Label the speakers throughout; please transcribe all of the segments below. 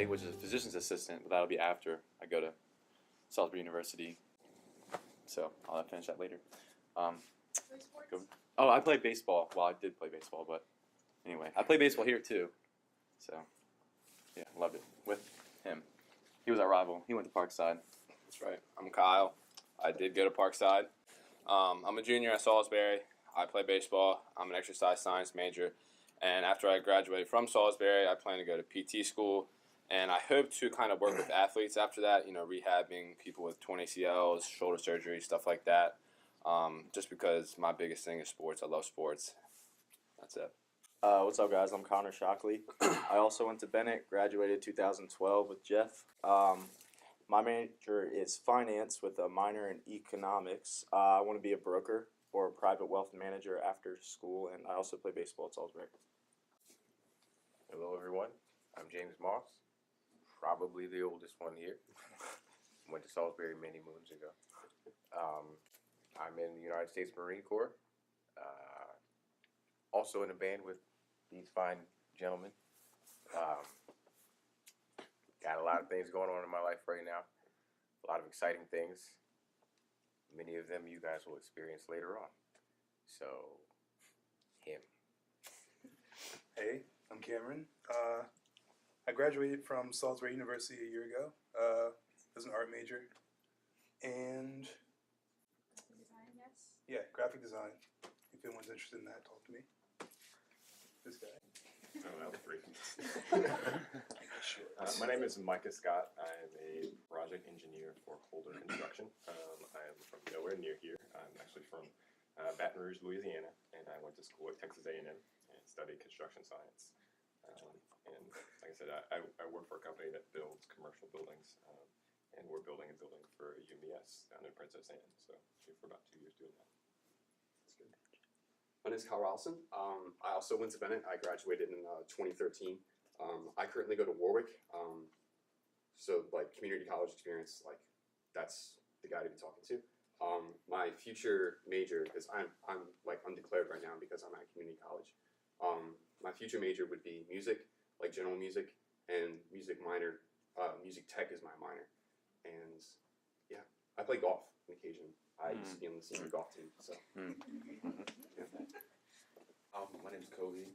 Speaker 1: PA, which is a physician's assistant, but that'll be after I go to Salisbury University. So I'll finish that later. Oh, I played baseball. Well, I did play baseball, but anyway, I played baseball here too. So yeah, loved it with him. He was our rival. He went to Parkside.
Speaker 2: That's right. I'm Kyle. I did go to Parkside. I'm a junior at Salisbury. I play baseball. I'm an exercise science major. And after I graduate from Salisbury, I plan to go to PT school. And I hope to kind of work with athletes after that, rehabbing people with torn ACLs, shoulder surgery, stuff like that. Just because my biggest thing is sports. I love sports. That's it.
Speaker 3: What's up, guys? I'm Connor Shockley. I also went to Bennett, graduated 2012 with Jeff. My major is finance with a minor in economics. I want to be a broker or a private wealth manager after school, and I also play baseball at Salisbury.
Speaker 4: Hello, everyone. I'm James Moss, probably the oldest one here. Went to Salisbury many moons ago. I'm in the United States Marine Corps, also in a band with these fine gentlemen. Got a lot of things going on in my life right now, a lot of exciting things. Many of them you guys will experience later on. So, him.
Speaker 5: Hey, I'm Cameron. I graduated from Salisbury University a year ago as an art major. And
Speaker 6: Design, yes.
Speaker 5: yeah, graphic design. If anyone's interested in that, talk to me. This guy.
Speaker 7: Oh, that was brief. My name is Micah Scott. I am a project engineer for Holder Construction. I am from nowhere near here. I'm actually from Baton Rouge, Louisiana, and I went to school at Texas A&M and studied construction science. And like I said, I work for a company that builds commercial buildings, and we're building a building for UMES down in Princess Anne. So here for about 2 years doing that.
Speaker 8: That's good. My name is Kyle Allison. I also went to Bennett. I graduated in 2013. I currently go to Warwick. So like community college experience, like that's the guy to be talking to. My future major, because I'm like undeclared right now because I'm at community college. My future major would be music, like general music, and music minor. Music tech is my minor, and yeah, I play golf on occasion. I used to be on the senior golf team. So. Yeah.
Speaker 9: My name's Cody.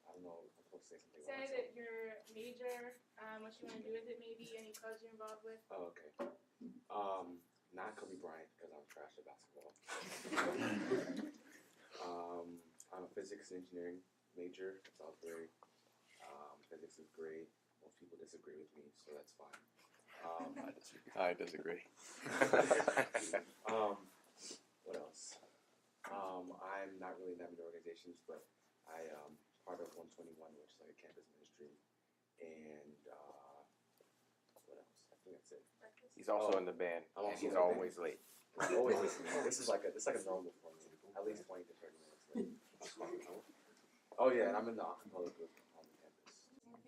Speaker 9: I don't know if I'm supposed to say something.
Speaker 6: Say that your major, what you want to do with it, maybe any clubs you're involved with.
Speaker 9: Oh, okay. Not Kobe Bryant because I'm trash at basketball. I'm a physics and engineering major at Salisbury. Physics is great. Most people disagree with me, so that's fine.
Speaker 1: I disagree.
Speaker 9: What else? I'm not really in that many organizations, but I'm part of 121, which is like a campus ministry. And what else? I think that's it.
Speaker 4: He's also in the band,
Speaker 9: I'm
Speaker 4: and
Speaker 9: also
Speaker 4: he's
Speaker 9: in the
Speaker 4: always late.
Speaker 9: I'm always listening. This is like a normal for me. At least 20 to 30 minutes late. Oh yeah, and I'm in the acapella group on the campus.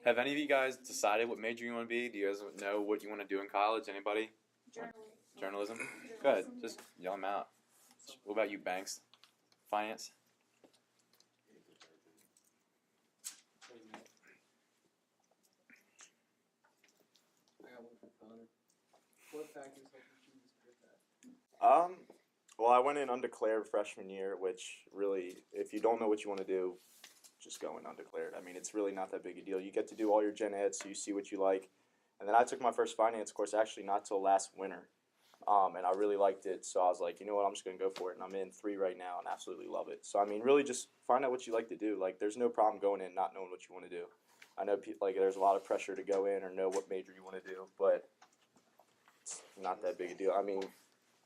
Speaker 1: Have any of you guys decided what major you want to be? Do you guys know what you want to do in college? Anybody?
Speaker 6: Journalism.
Speaker 1: Journalism? Good. Just yell them out. What about you, Banks? Finance?
Speaker 10: I got one for Connor. What factors help you choose to get that?
Speaker 3: Well, I went in undeclared freshman year, which really, if you don't know what you want to do, just go in undeclared. I mean, it's really not that big a deal. You get to do all your gen ed, so you see what you like. And then I took my first finance course actually not till last winter, and I really liked it. So I was like, you know what, I'm just going to go for it. And I'm in 3 right now and absolutely love it. So, I mean, really just find out what you like to do. Like, there's no problem going in not knowing what you want to do. I know like there's a lot of pressure to go in or know what major you want to do, but it's not that big a deal. I mean,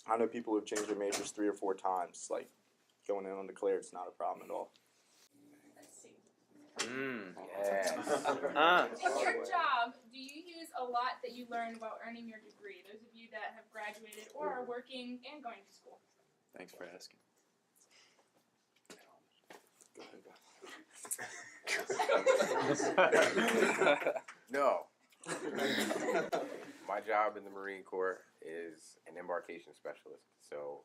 Speaker 3: I know people who've changed their majors 3 or 4 times. Like, going in undeclared is not a problem at all.
Speaker 6: Let's see.
Speaker 4: Yeah.
Speaker 6: In your job, do you use a lot that you learned while earning your degree? Those of you that have graduated or are working and going to school.
Speaker 1: Thanks for asking.
Speaker 4: No. My job in the Marine Corps is an embarkation specialist. So,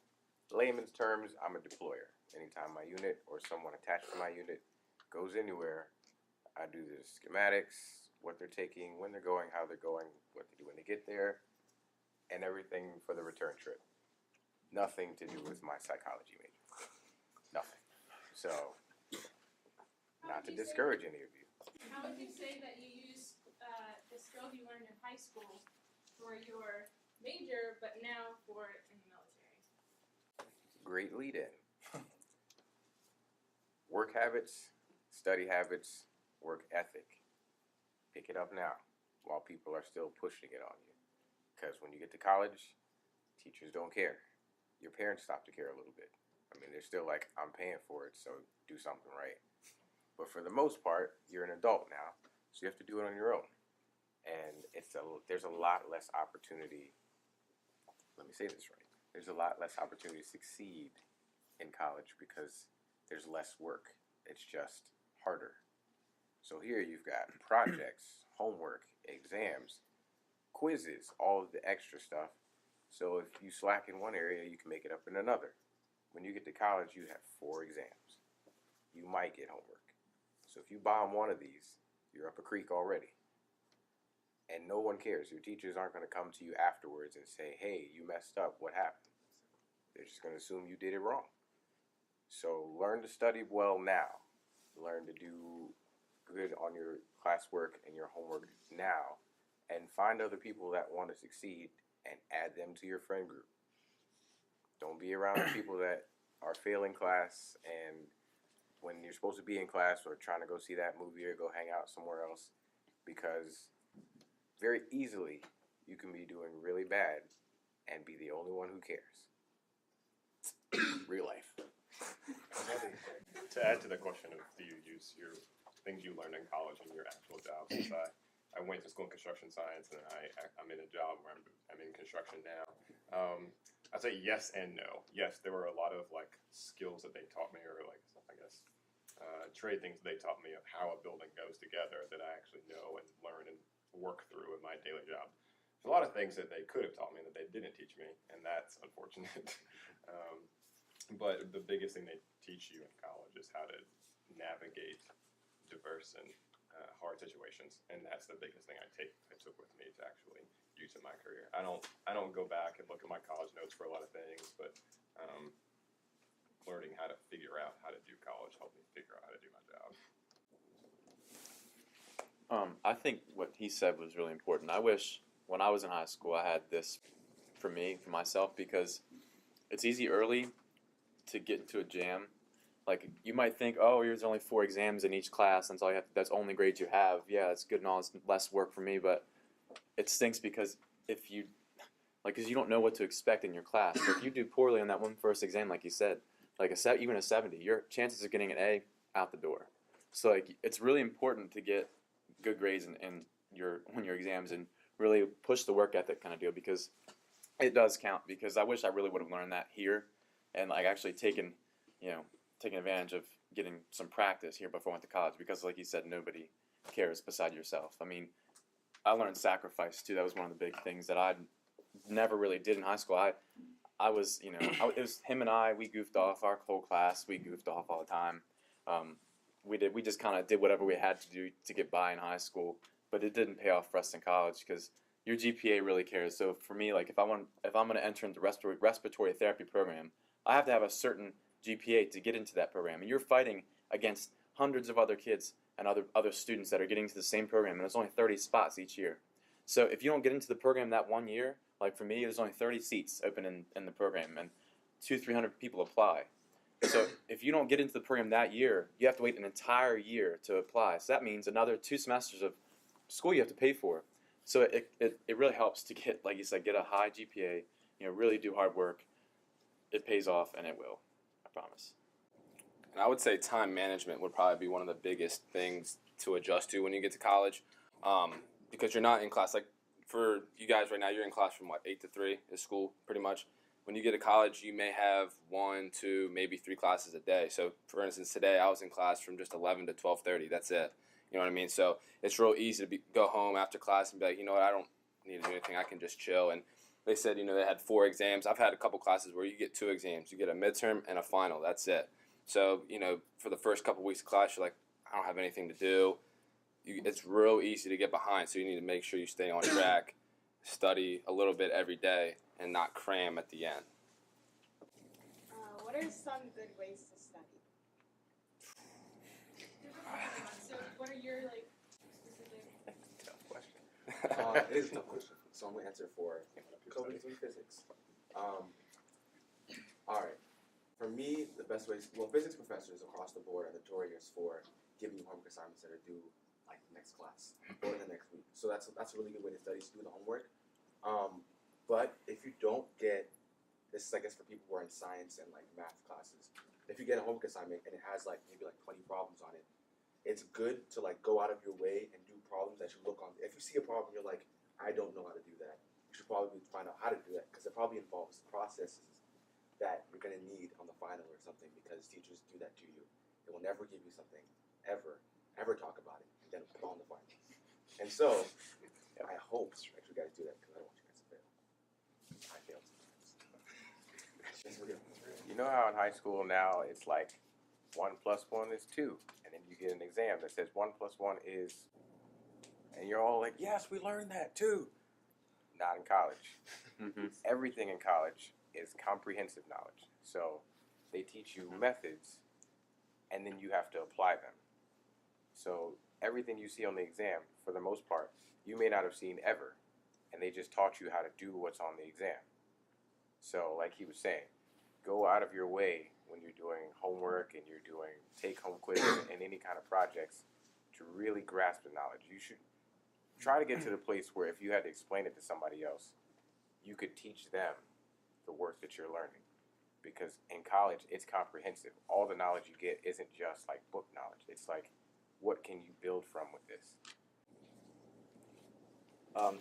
Speaker 4: layman's terms, I'm a deployer. Anytime my unit or someone attached to my unit goes anywhere, I do the schematics, what they're taking, when they're going, how they're going, what they do when they get there, and everything for the return trip. Nothing to do with my psychology major. Nothing. So, not to discourage any of you.
Speaker 6: How would you say that you use the skills you learned in high school for your major, but now for it in the military?
Speaker 4: Great lead in. Work habits, study habits, work ethic. Pick it up now while people are still pushing it on you. Because when you get to college, teachers don't care. Your parents stop to care a little bit. I mean, they're still like, I'm paying for it, so do something right. But for the most part, you're an adult now, so you have to do it on your own. And there's a lot less opportunity. Let me say this right. There's a lot less opportunity to succeed in college because there's less work. It's just harder. So here you've got projects, homework, exams, quizzes, all of the extra stuff. So if you slack in one area, you can make it up in another. When you get to college, you have 4 exams. You might get homework. So if you bomb one of these, you're up a creek already. And no one cares. Your teachers aren't going to come to you afterwards and say, hey, you messed up. What happened? They're just going to assume you did it wrong. So learn to study well now. Learn to do good on your classwork and your homework now. And find other people that want to succeed and add them to your friend group. Don't be around people that are failing class and when you're supposed to be in class or trying to go see that movie or go hang out somewhere else, because very easily you can be doing really bad and be the only one who cares. Real life.
Speaker 7: To add to the question of do you use your things you learned in college in your actual job, since I went to school in construction science and I'm in a job where I'm in construction now. I'd say yes and no. Yes, there were a lot of like skills that they taught me, or like I guess trade things they taught me of how a building goes together that I actually know and learn and work through in my daily job. There's a lot of things that they could have taught me that they didn't teach me, and that's unfortunate. But the biggest thing they teach you in college is how to navigate diverse and hard situations, and that's the biggest thing I took with me to actually use in my career. I don't go back and look at my college notes for a lot of things, but learning how to figure out how to do college helped me figure out how to do my job.
Speaker 1: I think what he said was really important. I wish when I was in high school I had this for myself, because it's easy early to get into a jam. Like, you might think, oh, there's only 4 exams in each class, and that's only grades you have. Yeah, it's good and all, it's less work for me, but it stinks because because you don't know what to expect in your class. So if you do poorly on that one first exam, like you said, like even a 70, your chances of getting an A out the door. So like, it's really important to get good grades in your exams and really push the work ethic kind of deal, because it does count. Because I wish I really would have learned that here and like actually taken advantage of getting some practice here before I went to college, because like you said, nobody cares beside yourself. I mean, I learned sacrifice too. That was one of the big things that I never really did in high school. I was, it was him and I, we goofed off, our whole class, we goofed off all the time. We just kind of did whatever we had to do to get by in high school, but it didn't pay off for us in college, because your GPA really cares. So for me, like if I'm going to enter into the respiratory therapy program, I have to have a certain GPA to get into that program, and you're fighting against hundreds of other kids and other students that are getting to the same program, and there's only 30 spots each year. So if you don't get into the program that one year, like for me, there's only 30 seats open in the program, and 200-300 people apply. So if you don't get into the program that year, you have to wait an entire year to apply. So that means another 2 semesters of school you have to pay for. So it really helps to get, like you said, get a high GPA, really do hard work. It pays off, and it will. I promise.
Speaker 2: And I would say time management would probably be one of the biggest things to adjust to when you get to college, because you're not in class. Like for you guys right now, you're in class from 8 to 3 is school pretty much. When you get to college, you may have 1, 2, maybe 3 classes a day. So for instance, today I was in class from just 11 to 12:30. That's it. You know what I mean? So it's real easy to go home after class and be like, you know what, I don't need to do anything. I can just chill. And they said, they had 4 exams. I've had a couple classes where you get 2 exams. You get a midterm and a final. That's it. So, for the first couple weeks of class, you're like, I don't have anything to do. it's real easy to get behind. So you need to make sure you stay on track, study a little bit every day, and not cram at the end.
Speaker 11: What are some good ways to study?
Speaker 6: So, what are your specific?
Speaker 4: Tough question.
Speaker 9: It is a tough question, so I'm gonna answer for coding and physics. All right. For me, the best ways, well, physics professors across the board are notorious for giving you homework assignments that are due like next class or the next week. So that's a really good way to study, is to do the homework. But if you don't get, this is I guess for people who are in science and like math classes, if you get a homework assignment and it has like maybe like 20 problems on it, it's good to like go out of your way and do problems that you look on. If you see a problem, you're like, I don't know how to do that. You should probably find out how to do that, because it probably involves processes that you're going to need on the final or something, because teachers do that to you. They will never give you something, ever talk about it, and then put on the final. And so, I hope that you guys do that, because I don't want you guys to fail. I fail sometimes. It's just real.
Speaker 4: You know how in high school now it's like 1 + 1 is 2, and then you get an exam that says 1 + 1 is, and you're all like, yes, we learned that too. Not in college. Everything in college is comprehensive knowledge. So they teach you methods, and then you have to apply them. So everything you see on the exam, for the most part, you may not have seen ever, and they just taught you how to do what's on the exam. So like he was saying, go out of your way when you're doing homework and you're doing take-home quizzes and any kind of projects to really grasp the knowledge. You should try to get to the place where if you had to explain it to somebody else, you could teach them the work that you're learning. Because in college, it's comprehensive. All the knowledge you get isn't just like book knowledge. It's like, what can you build from with this?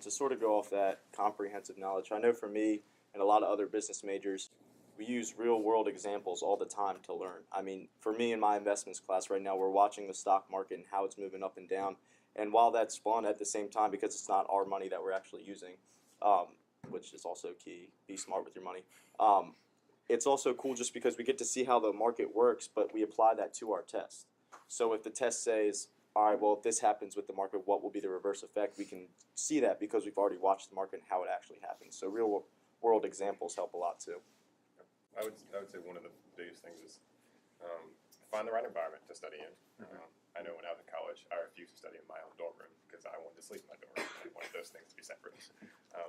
Speaker 3: To sort of go off that comprehensive knowledge, I know for me and a lot of other business majors, we use real world examples all the time to learn. I mean, for me in my investments class right now, we're watching the stock market and how it's moving up and down. And while that's fun, at the same time, because it's not our money that we're actually using, which is also key, be smart with your money. It's also cool just because we get to see how the market works, but we apply that to our test. So if the test says, all right, well, if this happens with the market, what will be the reverse effect? We can see that because we've already watched the market and how it actually happens. So real world examples help a lot too.
Speaker 7: I would say one of the biggest things is find the right environment to study in. I know when I was in college, I refused to study in my own dorm room because I wanted to sleep in my dorm room. I wanted those things to be separate.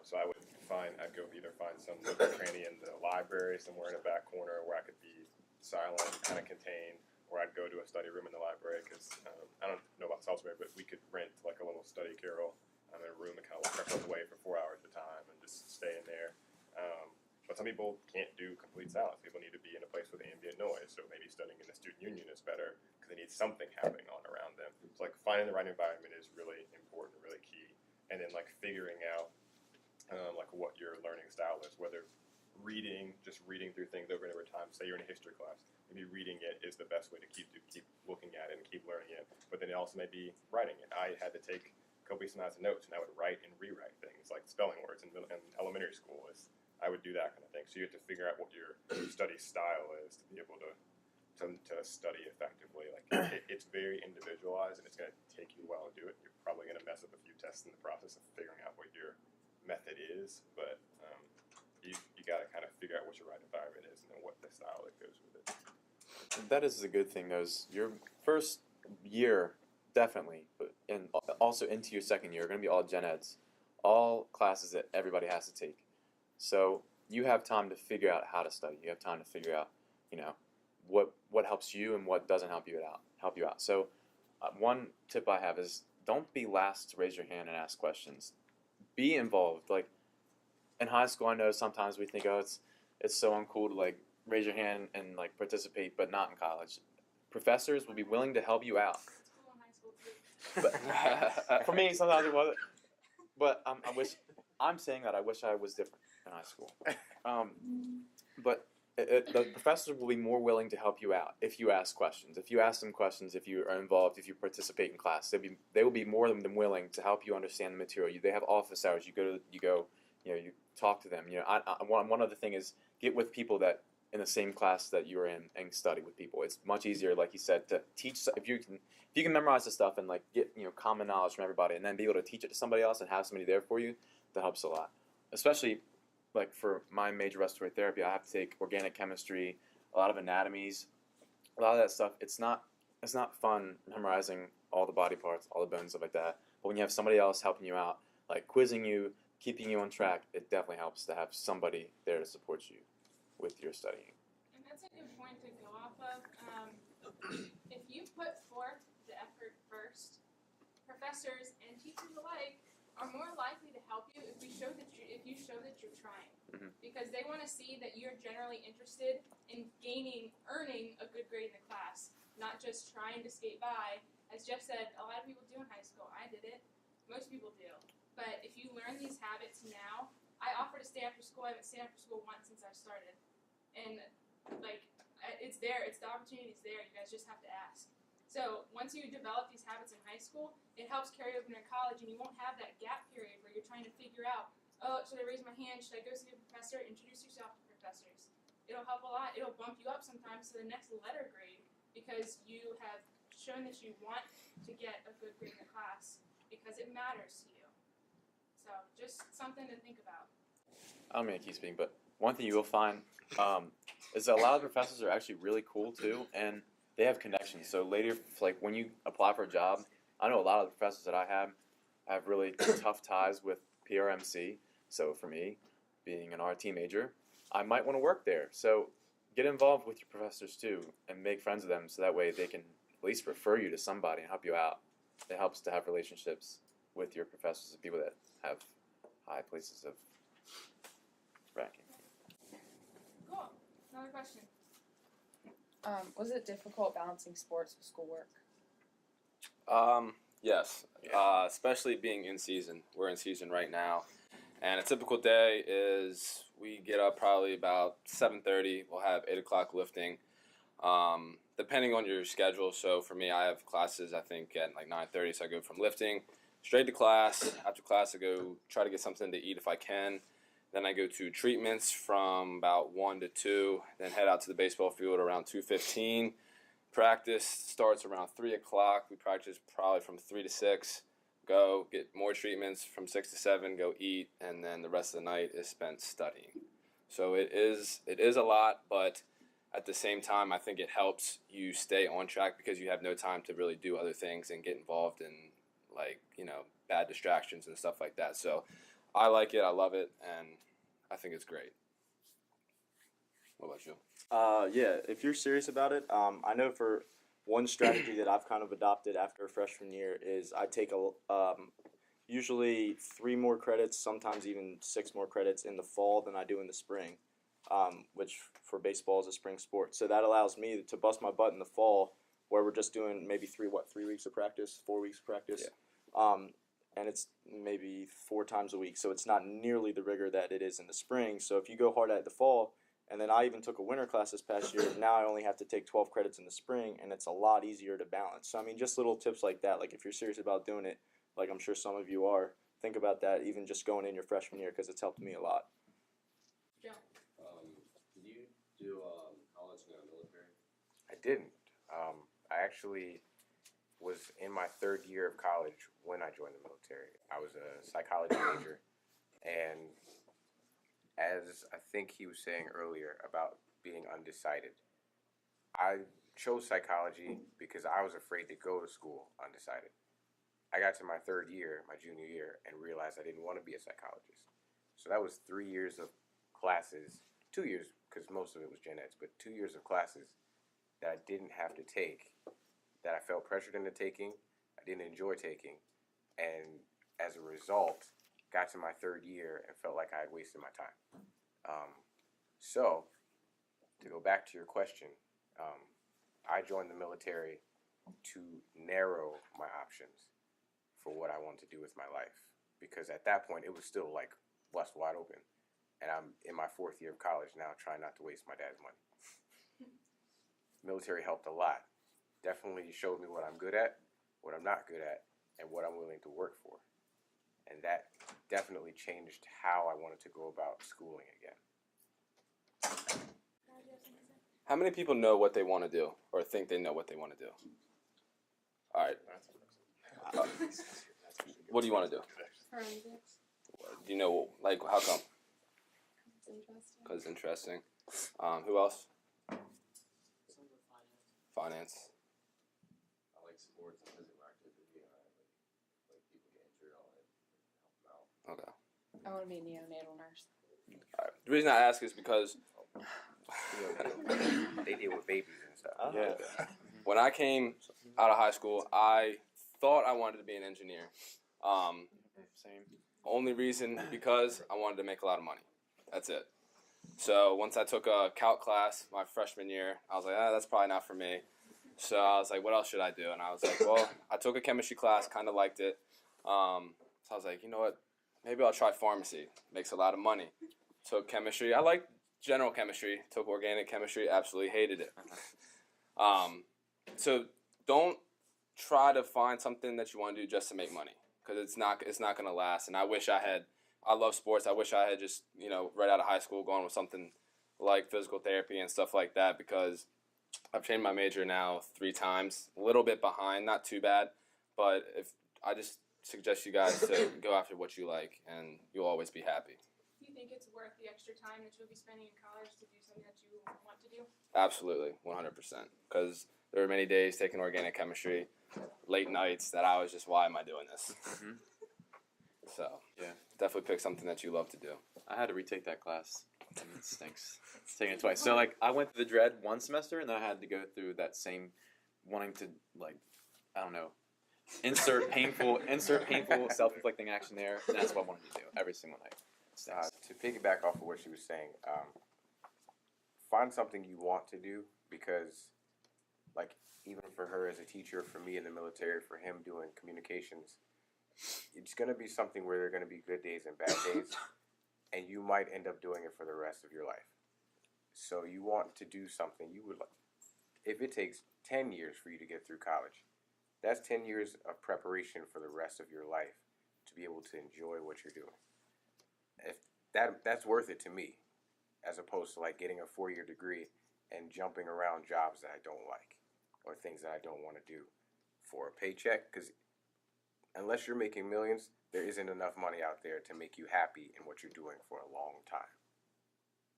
Speaker 7: So I'd go either find some little cranny in the library somewhere in a back corner where I could be silent, kind of contained, or I'd go to a study room in the library because I don't know about Salisbury, but we could rent like a little study carrel in a room and kind of lock ourselves away for 4 hours at a time and just stay in there. But some people can't do complete silence. People need to be in a place with ambient noise. So maybe studying in the student union is better because they need something happening on around them. So like finding the right environment is really important, really key. And then like figuring out like what your learning style is, whether just reading through things over and over time. Say you're in a history class, maybe reading it is the best way to keep looking at it and keep learning it. But then it also may be writing it. I had to take copious amounts of notes, and I would write and rewrite things like spelling words in elementary school. I would do that kind of thing. So you have to figure out what your study style is to be able to study effectively. Like it's very individualized, and it's going to take you a while to do it. You're probably going to mess up a few tests in the process of figuring out what your method is, but you got to kind of figure out what your right environment is and then what the style that goes with it.
Speaker 1: That is a good thing, though. Is your first year, definitely, but and also into your second year, are going to be all gen eds, all classes that everybody has to take. So you have time to figure out how to study. You have time to figure out, what helps you and what doesn't help you out. So one tip I have is don't be last to raise your hand and ask questions. Be involved. Like in high school, I know sometimes we think, oh, it's so uncool to like raise your hand and like participate, but not in college. Professors will be willing to help you out.
Speaker 6: School and high school too.
Speaker 1: But for me, sometimes it wasn't. But I'm saying that I wish I was different in high school. But the professors will be more willing to help you out if you ask questions. If you ask them questions, if you are involved, if you participate in class, they will be more than willing to help you understand the material. They have office hours. You talk to them. One other thing is get with people that in the same class that you're in and study with people. It's much easier, like you said, to teach. If you can memorize the stuff and like get common knowledge from everybody, and then be able to teach it to somebody else and have somebody there for you, that helps a lot. Especially like for my major respiratory therapy, I have to take organic chemistry, a lot of anatomies, a lot of that stuff. It's not fun memorizing all the body parts, all the bones, stuff like that. But when you have somebody else helping you out, like quizzing you, keeping you on track, it definitely helps to have somebody there to support you with your studying.
Speaker 6: And that's a good point to go off of. If you put forth the effort first, professors and teachers alike are more likely to help you if you show that you're trying, because they want to see that you're generally interested in earning a good grade in the class, not just trying to skate by. As Jeff said, a lot of people do in high school. I did it. Most people do. But if you learn these habits now, I offer to stay after school. I haven't stayed after school once since I've started. And, like, it's there. It's the opportunity's there. You guys just have to ask. So once you develop these habits in high school, it helps carry over into college, and you won't have that gap period where you're trying to figure out, oh, should I raise my hand? Should I go see a professor? Introduce yourself to professors. It'll help a lot. It'll bump you up sometimes to the next letter grade because you have shown that you want to get a good grade in the class because it matters to you. So just something to think about.
Speaker 1: I don't mean to keep speaking, but one thing you will find is that a lot of professors are actually really cool too, and they have connections. So later, like when you apply for a job, I know a lot of the professors that I have really tough ties with PRMC. So for me, being an RT major, I might want to work there. So get involved with your professors too and make friends with them so that way they can at least refer you to somebody and help you out. It helps to have relationships with your professors and people that have high places of ranking.
Speaker 6: Cool. Another question.
Speaker 12: Was it difficult balancing sports with schoolwork?
Speaker 2: Yes, especially being in season. We're in season right now, and a typical day is we get up probably about 7:30. We'll have 8 o'clock lifting, depending on your schedule. So for me, I have classes I think at like 9:30, so I go from lifting straight to class. After class, I go try to get something to eat if I can. Then I go to treatments from about 1 to 2. Then head out to the baseball field around 2:15. Practice starts around 3 o'clock. We practice probably from 3 to 6. Go get more treatments from 6 to 7. Go eat, and then the rest of the night is spent studying. So it is a lot, but at the same time, I think it helps you stay on track because you have no time to really do other things and get involved in bad distractions and stuff like that. So I like it. I love it, and I think it's great. What about you?
Speaker 3: Yeah, if you're serious about it, I know for one strategy that I've kind of adopted after freshman year is I take usually 3 more credits, sometimes even 6 more credits in the fall than I do in the spring, which for baseball is a spring sport. So that allows me to bust my butt in the fall where we're just doing maybe 3 weeks of practice, 4 weeks of practice. Yeah. And it's maybe 4 times a week, so it's not nearly the rigor that it is in the spring. So if you go hard at the fall, and then I even took a winter class this past year, now I only have to take 12 credits in the spring, and it's a lot easier to balance. So, I mean, just little tips like that. Like, if you're serious about doing it, like I'm sure some of you are, think about that even just going in your freshman year because it's helped me a lot.
Speaker 6: Joe.
Speaker 8: Did you do college in the military?
Speaker 4: I didn't. I actually was in my 3rd year of college when I joined the military. I was a psychology major, and as I think he was saying earlier about being undecided, I chose psychology because I was afraid to go to school undecided. I got to my 3rd year, my junior year, and realized I didn't want to be a psychologist. So that was 3 years of classes, 2 years, because most of it was gen eds, but 2 years of classes that I didn't have to take, that I felt pressured into taking, I didn't enjoy taking, and as a result, got to my 3rd year and felt like I had wasted my time. So, to go back to your question, I joined the military to narrow my options for what I wanted to do with my life. Because at that point, it was still like bust wide open. And I'm in my 4th year of college now trying not to waste my dad's money. Military helped a lot. Definitely showed me what I'm good at, what I'm not good at, and what I'm willing to work for. And that definitely changed how I wanted to go about schooling again.
Speaker 2: How many people know what they want to do or think they know what they want to do? All right. What do you want to do?
Speaker 6: Forensics.
Speaker 2: Do you know, like, how come?
Speaker 6: It's interesting.
Speaker 2: Because it's interesting. Who else? Finance.
Speaker 7: I like sports and physical activity, and like people get injured, I'll help them out.
Speaker 2: Okay.
Speaker 12: I want to be a neonatal nurse.
Speaker 2: All right. The reason I ask is because
Speaker 4: They deal with babies and stuff.
Speaker 2: yeah, when I came out of high school, I thought I wanted to be an engineer.
Speaker 1: Same.
Speaker 2: Only reason because I wanted to make a lot of money. That's it. So once I took a calc class my freshman year, I was like, that's probably not for me. So I was like, what else should I do? And I was like, well, I took a chemistry class, kind of liked it. So I was like, you know what? Maybe I'll try pharmacy. Makes a lot of money. Took chemistry. I liked general chemistry. Took organic chemistry. Absolutely hated it. So don't try to find something that you want to do just to make money, because it's not going to last. And I love sports. I wish I had just, right out of high school gone with something like physical therapy and stuff like that, because I've changed my major now 3 times. A little bit behind, not too bad, but if I just suggest you guys to go after what you like, and you'll always be happy.
Speaker 6: Do you think it's worth the extra time that you'll be spending in college to do something that you want to do?
Speaker 2: Absolutely, 100%. Because there were many days taking organic chemistry, late nights, that I was just, why am I doing this?
Speaker 1: Mm-hmm.
Speaker 2: So,
Speaker 1: Yeah.
Speaker 2: definitely pick something that you love to do.
Speaker 1: I had to retake that class. And it stinks. It's taking it twice. So like I went through the dread one semester, and then I had to go through that same wanting to, like, I don't know, insert painful self-inflicting action there. And that's what I wanted to do every single night.
Speaker 4: To piggyback off of what she was saying, find something you want to do, because, like, even for her as a teacher, for me in the military, for him doing communications, it's going to be something where there are going to be good days and bad days, and you might end up doing it for the rest of your life. So you want to do something you would like. If it takes 10 years for you to get through college, that's 10 years of preparation for the rest of your life to be able to enjoy what you're doing. If that's worth it to me, as opposed to like getting a 4-year degree and jumping around jobs that I don't like or things that I don't want to do for a paycheck. Because unless you're making millions, there isn't enough money out there to make you happy in what you're doing for a long time.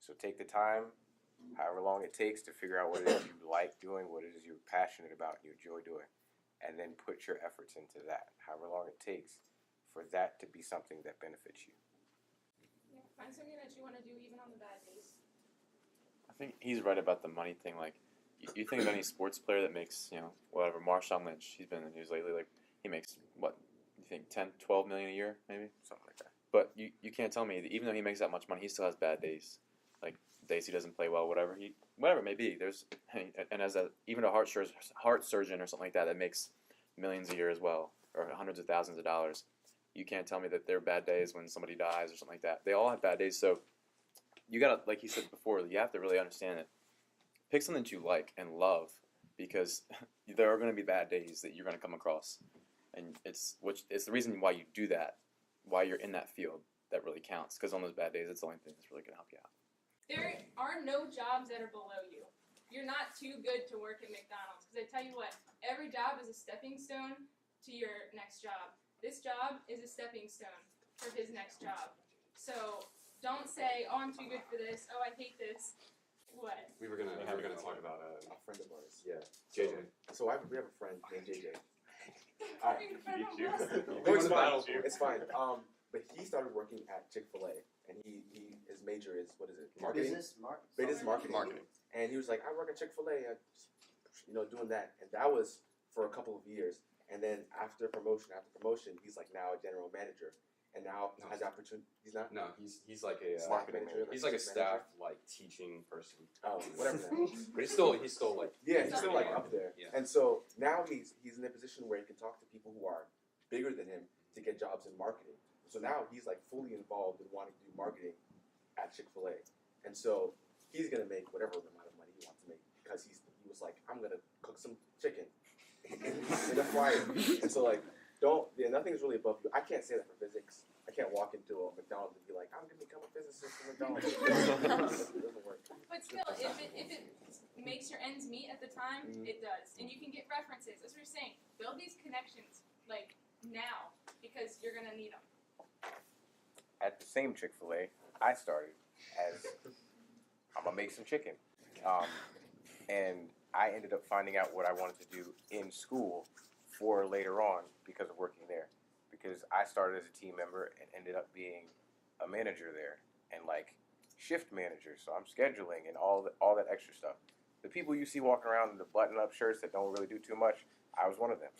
Speaker 4: So take the time, however long it takes, to figure out what it is you like doing, what it is you're passionate about, you enjoy doing, and then put your efforts into that, however long it takes for that to be something that benefits you.
Speaker 6: Yeah, find something that you want to do even on the bad days.
Speaker 1: I think he's right about the money thing. Like, you think of any sports player that makes, whatever, Marshawn Lynch, he's been in the news lately, like, he makes, what, you think 10, 12 million a year, maybe?
Speaker 4: Something like that.
Speaker 1: But you can't tell me that even though he makes that much money, he still has bad days. Like, days he doesn't play well, whatever it may be. And as even a heart surgeon or something like that makes millions a year as well, or hundreds of thousands of dollars, you can't tell me that there are bad days when somebody dies or something like that. They all have bad days. So you gotta, like he said before, you have to really understand it. Pick something that you like and love, because there are going to be bad days that you're going to come across, and it's the reason why you do that, why you're in that field, that really counts. Because on those bad days, it's the only thing that's really going to help you out.
Speaker 6: There are no jobs that are below you. You're not too good to work at McDonald's, because I tell you what, every job is a stepping stone to your next job. This job is a stepping stone for his next job. So don't say, oh, I'm too good for this. Oh, I hate this. What?
Speaker 8: We were gonna talk about
Speaker 9: A friend of ours.
Speaker 8: yeah,
Speaker 9: JJ. So we have a friend named JJ.
Speaker 6: Having fun on this.
Speaker 9: No, it's fine. It's fine. But he started working at Chick-fil-A, and his major is, what is it? Marketing. Business marketing. And he was like, I work at Chick-fil-A, doing that, and that was for a couple of years. And then after promotion, he's like now a general manager, and now has the opportunity. He's not.
Speaker 8: No, he's like a
Speaker 9: staff manager.
Speaker 8: he's like a staff teaching person.
Speaker 9: Oh, whatever that is.
Speaker 8: But he's still like
Speaker 9: he's still like up there.
Speaker 8: Yeah.
Speaker 9: And so now he's in a position where he can talk to people who are bigger than him to get jobs in marketing. So now he's like fully involved in wanting to do marketing at Chick-fil-A, and so he's gonna make whatever amount of money he wants to make, because he was like, I'm gonna cook some chicken in a fryer. And so like, nothing's really above you. I can't say that for physics. I can't walk into a McDonald's and be like, I'm gonna become a physicist for McDonald's. It doesn't work.
Speaker 6: But still, if it makes your ends meet at the time, it does. And you can get references. As we were saying, build these connections, like, now, because you're going to need them.
Speaker 4: At the same Chick-fil-A, I started as, I'm going to make some chicken. And I ended up finding out what I wanted to do in school for later on because of working there. Because I started as a team member and ended up being a manager there and like shift manager. So I'm scheduling and all that extra stuff. The people you see walking around in the button-up shirts that don't really do too much, I was one of them.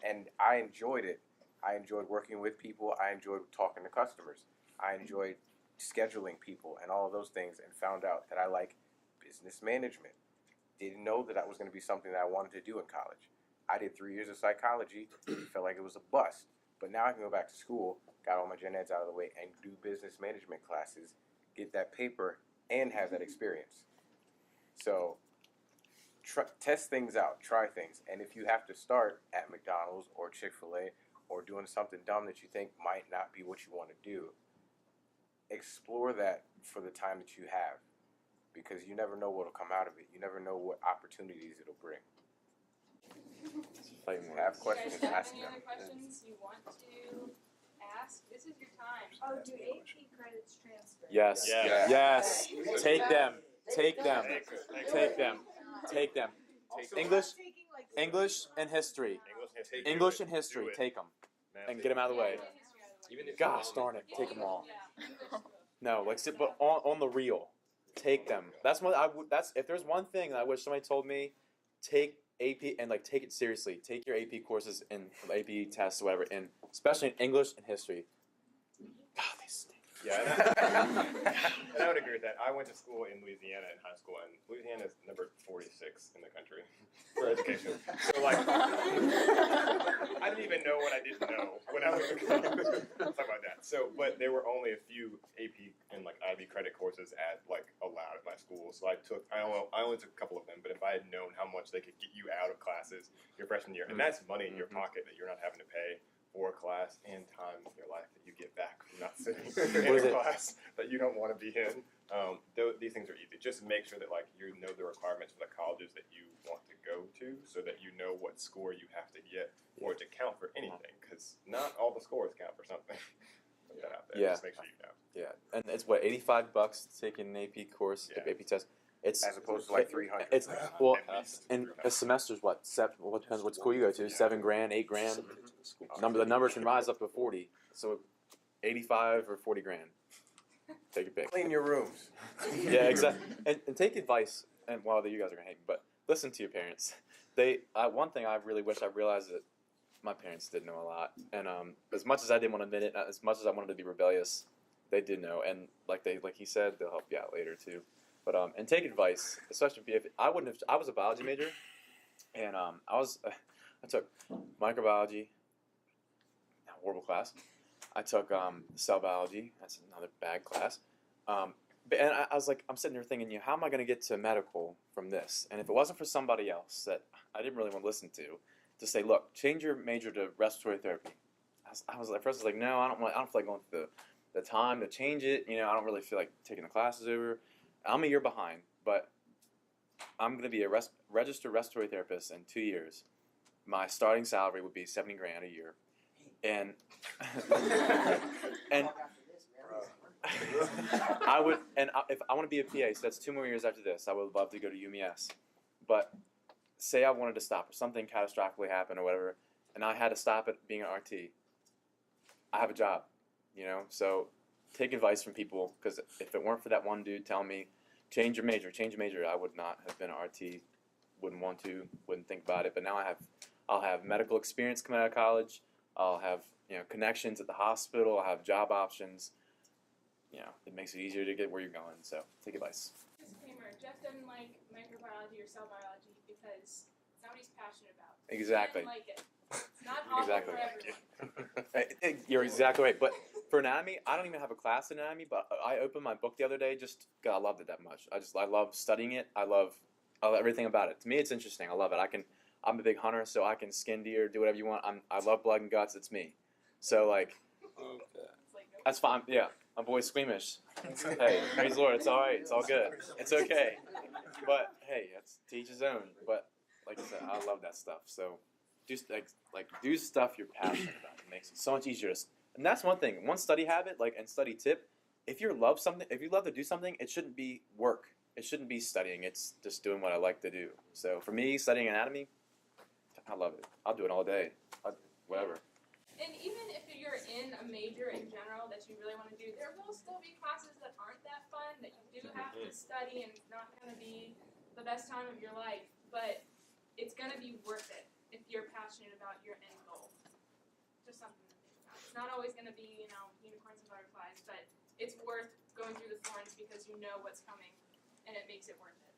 Speaker 4: And I enjoyed it. I enjoyed working with people. I enjoyed talking to customers. I enjoyed scheduling people and all of those things, and found out that I like business management. Didn't know that was going to be something that I wanted to do in college. I did 3 years of psychology. Felt like it was a bust. But now I can go back to school, got all my gen eds out of the way, and do business management classes, get that paper, and have that experience. So test things out, try things. And if you have to start at McDonald's or Chick-fil-A or doing something dumb that you think might not be what you want to do, explore that for the time that you have, because you never know what will come out of it. You never know what opportunities it'll bring. If you have questions,
Speaker 6: You guys have
Speaker 4: ask
Speaker 6: any
Speaker 4: them.
Speaker 6: other questions you want to ask? This is your time.
Speaker 11: Oh, do AP credits transfer?
Speaker 1: Yes.
Speaker 2: Yeah.
Speaker 1: Yes. Take them. Take them. Take them. Take them. English and history. English and history. Take them and get them out of the way. Gosh darn it. Take them all. No, like sit, but on the real. Take them. That's what I would. That's if there's one thing that I wish somebody told me, take AP and like take it seriously. Take your AP courses and AP tests or whatever, and especially in English and history. God, they stink.
Speaker 7: Yeah, and I would agree with that. I went to school in Louisiana in high school, and Louisiana is number 46 in the country for education. So, like, I didn't even know what I didn't know when I was in college. Something like that. So, but there were only a few AP and like Ivy credit courses allowed at my school. So I only took a couple of them. But if I had known how much they could get you out of classes your freshman year, and that's money in your pocket that you're not having to pay for a class and time in your life that you get back from not sitting in a class that you don't want to be in. These things are easy. Just make sure that like you know the requirements for the colleges that you want to go to, so that you know what score you have to get for it to count for anything. Because not all the scores count for something. Put that out there.
Speaker 1: Yeah.
Speaker 7: Just make sure you know.
Speaker 1: Yeah, and it's what $85 to take an AP course, AP test. It's
Speaker 4: As opposed to like 300.
Speaker 1: It's well, and a semester's what well, it depends what school you go to. $7,000, $8,000. The number can rise up to 40. So, 85 or 40 grand. Take a pick.
Speaker 4: Clean your rooms.
Speaker 1: Yeah, exactly. And take advice. And well, you guys are gonna hate me, but listen to your parents. One thing I really wish I realized that my parents did know a lot. And as much as I didn't want to admit it, as much as I wanted to be rebellious, they did know. And like he said, they'll help you out later too. But and take advice, especially if I was a biology major, and I took microbiology, horrible class. I took cell biology. That's another bad class. And I was like, I'm sitting there thinking, how am I going to get to medical from this? And if it wasn't for somebody else that I didn't really want to listen to say, look, change your major to respiratory therapy. I was like, no, I don't feel like going through the time to change it. I don't really feel like taking the classes over. I'm a year behind, but I'm going to be a registered respiratory therapist in 2 years. My starting salary would be $70,000 a year, and if I want to be a PA, so that's 2 more years after this. I would love to go to UMS, but say I wanted to stop or something catastrophically happened or whatever, and I had to stop at being an RT. I have a job, so. Take advice from people, because if it weren't for that one dude telling me, change your major, I would not have been an RT. Wouldn't want to, wouldn't think about it. But now I'll have medical experience coming out of college. I'll have connections at the hospital. I'll have job options. It makes it easier to get where you're going. So take advice.
Speaker 6: Disclaimer: Jeff doesn't like microbiology or cell biology because it's not what he's passionate about.
Speaker 1: Exactly.
Speaker 6: He doesn't like it. It's not awful
Speaker 1: Exactly.
Speaker 6: for everyone.
Speaker 1: You're exactly right. But for anatomy, I don't even have a class in anatomy, but I opened my book the other day just because I loved it that much. I love studying it. I love everything about it. To me, it's interesting. I love it. I'm a big hunter, so I can skin deer, do whatever you want. I love blood and guts. It's me. So, that's fine. Yeah. My boy's squeamish. Hey, praise the Lord. It's all right. It's all good. It's okay. But hey, that's to each his own. But like I said, I love that stuff. So do do stuff you're passionate about. It makes it so much easier. And that's one thing. One study habit, and study tip. If you love to do something, it shouldn't be work. It shouldn't be studying. It's just doing what I like to do. So for me, studying anatomy, I love it. I'll do it all day. Whatever.
Speaker 6: And even if you're in a major in general that you really want to do, there will still be classes that aren't that fun, that you do have to study, and it's not going to be the best time of your life. But it's going to be worth it if you're passionate about your end goal. Just something to think about. It's not always going to be, unicorns and butterflies, but it's worth going through the thorns because you know what's coming, and it makes it worth it.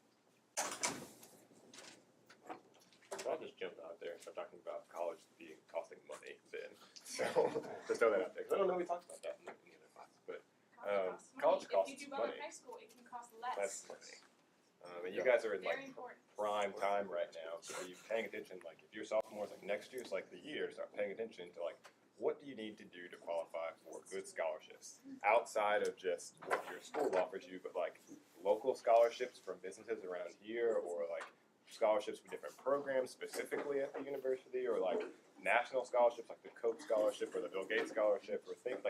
Speaker 7: So I'll just jump out there and start talking about college costing money then. So just throw that out there. 'Cause I don't know we talked about that in the other class. But college costs
Speaker 6: money. If you do
Speaker 7: money.
Speaker 6: well in high school, it can cost less.
Speaker 7: Less money. And you guys are in
Speaker 6: Very important.
Speaker 7: prime time right now. So are you paying attention? If you're sophomores, next year's the year to start paying attention to what do you need to do to qualify for good scholarships outside of just what your school offers you, but local scholarships from businesses around here, or scholarships for different programs specifically at the university, or national scholarships like the Koch scholarship or the Bill Gates scholarship, or things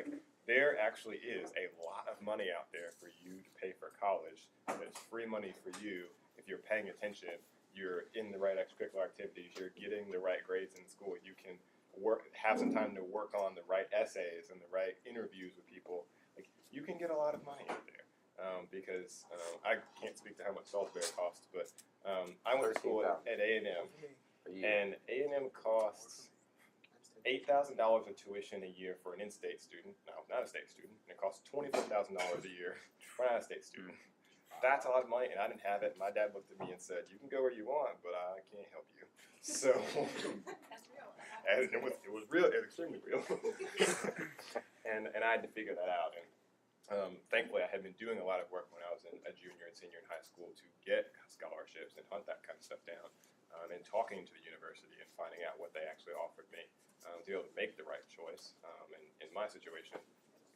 Speaker 7: there actually is a lot of money out there for you to pay for college. It's free money for you if you're paying attention. You're in the right extracurricular activities. You're getting the right grades in school. You can have some time to work on the right essays and the right interviews with people. You can get a lot of money out there. Because I can't speak to how much Salisbury costs, but I went to school at A&M, and A&M costs $8,000 of tuition a year for an in-state student. No, not a state student. And it costs $24,000 a year for an out-of-state student. That's a lot of money, and I didn't have it. My dad looked at me and said, "You can go where you want, but I can't help you." So,
Speaker 6: That's real.
Speaker 7: and it was real, it was extremely real. and I had to figure that out. And thankfully, I had been doing a lot of work when I was a junior and senior in high school to get scholarships and hunt that kind of stuff down, and talking to the university and finding out what they actually offered me to be able to make the right choice. And in my situation,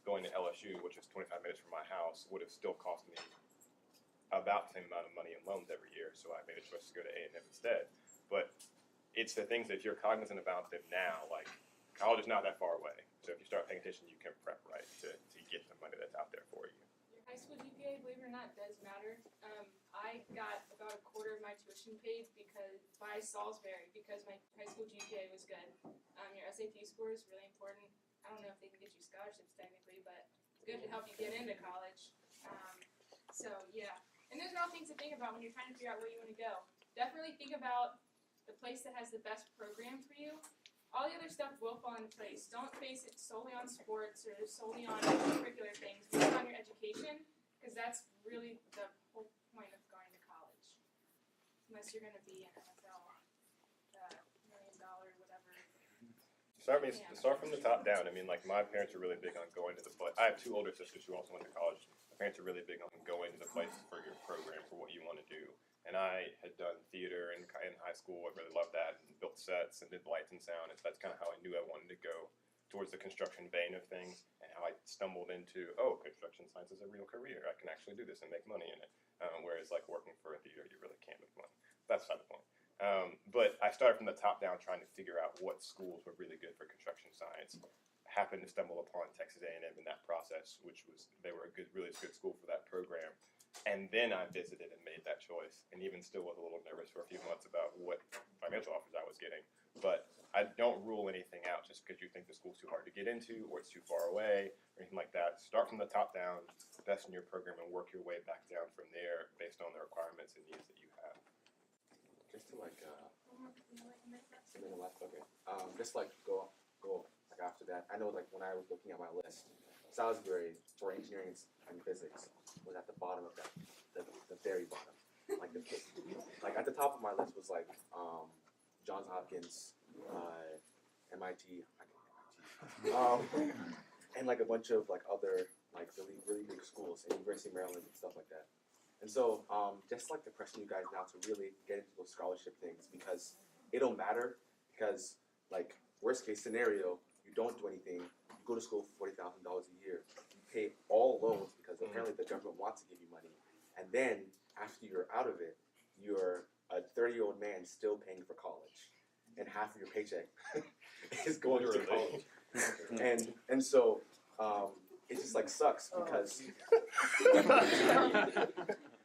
Speaker 7: going to LSU, which is 25 minutes from my house, would have still cost me about the same amount of money in loans every year, so I made a choice to go to A&M instead. But it's the things that if you're cognizant about them now, college is not that far away. So if you start paying attention, you can prep right to get the money that's out there for you.
Speaker 6: Your high school GPA, believe it or not, does matter. I got about a quarter of my tuition paid by Salisbury because my high school GPA was good. Your SAT score is really important. I don't know if they can get you scholarships technically, but it's good to help you get into college. So yeah, and there's all things to think about when you're trying to figure out where you want to go. Definitely think about the place that has the best program for you. All the other stuff will fall into place. Don't base it solely on sports or solely on curricular things. Focus on your education, because that's really the whole point of going to college. Unless you're going to be an NFL, $1 million, whatever.
Speaker 7: Start from the top down. My parents are really big on going to the place. I have two older sisters who also went to college. My parents are really big on going to the place for your program, for what you want to do. And I had done theater in high school. I really loved that, and built sets and did lights and sound. And so that's kind of how I knew I wanted to go towards the construction vein of things, and how I stumbled into, construction science is a real career. I can actually do this and make money in it. Whereas working for a theater, you really can't make money. That's not the point. But I started from the top down, trying to figure out what schools were really good for construction science. Happened to stumble upon Texas A&M in that process, they were a really good school for that program. And then I visited and made that choice, and even still was a little nervous for a few months about what financial offers I was getting. But I don't rule anything out just because you think the school's too hard to get into or it's too far away or anything like that. Start from the top down, invest in your program, and work your way back down from there based on the requirements and needs that you have.
Speaker 9: Just to just go after that. I know when I was looking at my list, Salisbury for engineering and physics was at the bottom of that, the very bottom, the pit. At the top of my list was Johns Hopkins, MIT, and a bunch of other really big schools, and University of Maryland and stuff like that. And so just to pressing you guys now to really get into those scholarship things, because it'll matter. Because worst case scenario, you don't do anything, you go to school for $40,000 a year, you pay all loans because apparently the government wants to give you money, and then after you're out of it, you're a 30-year-old man still paying for college, and half of your paycheck is going to college, and so it just like sucks because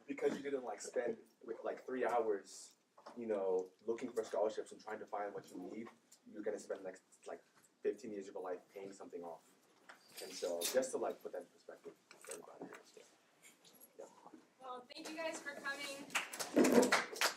Speaker 9: because you didn't like spend like 3 hours, you know, looking for scholarships and trying to find what you need. You're gonna spend next like 15 years of your life paying something off, and so just to like put that in perspective for everybody. So, yeah.
Speaker 6: Well, thank you guys for coming.